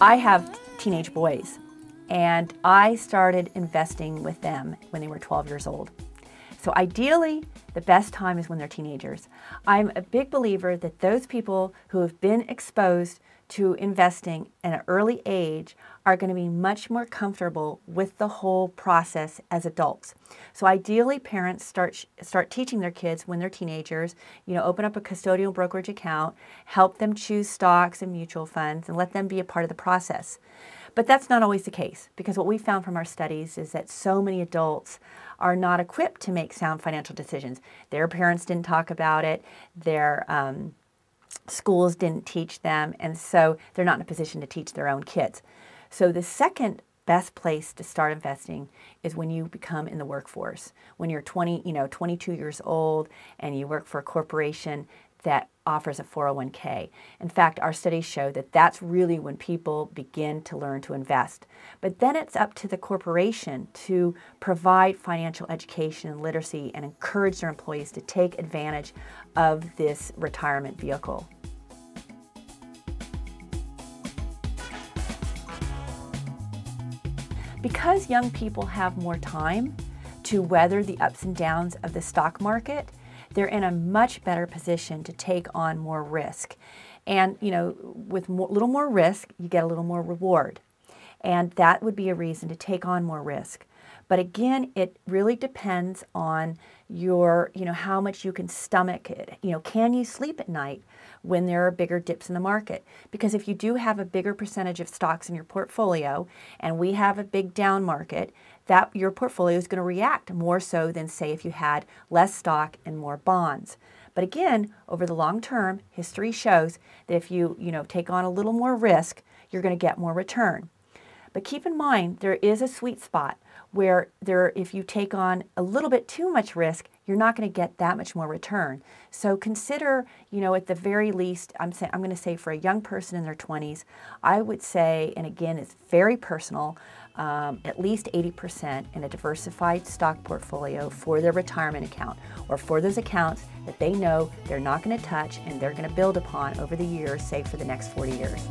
I have teenage boys, and I started investing with them when they were 12 years old. So ideally, the best time is when they're teenagers. I'm a big believer that those people who have been exposed to investing at an early age are going to be much more comfortable with the whole process as adults. So ideally, parents start teaching their kids when they're teenagers, open up a custodial brokerage account, help them choose stocks and mutual funds, and let them be a part of the process. But that's not always the case, because what we found from our studies is that so many adults are not equipped to make sound financial decisions. Their parents didn't talk about it, their schools didn't teach them, and so they're not in a position to teach their own kids. So the second best place to start investing is when you become in the workforce. When you're 22 years old and you work for a corporation that offers a 401k. In fact, our studies show that that's really when people begin to learn to invest. But then it's up to the corporation to provide financial education and literacy and encourage their employees to take advantage of this retirement vehicle. Because young people have more time to weather the ups and downs of the stock market, they're in a much better position to take on more risk. And, with a little more risk, you get a little more reward. And that would be a reason to take on more risk. But again, it really depends on your, how much you can stomach it. Can you sleep at night when there are bigger dips in the market? Because if you do have a bigger percentage of stocks in your portfolio and we have a big down market, that your portfolio is going to react more so than, say, if you had less stock and more bonds. But again, over the long term, history shows that if you, take on a little more risk, you're going to get more return. But keep in mind, there is a sweet spot where if you take on a little bit too much risk, you're not going to get that much more return. So consider, at the very least, I'm going to say for a young person in their 20s, I would say, and again, it's very personal, at least 80% in a diversified stock portfolio for their retirement account, or for those accounts that they know they're not going to touch and they're going to build upon over the years, say for the next 40 years.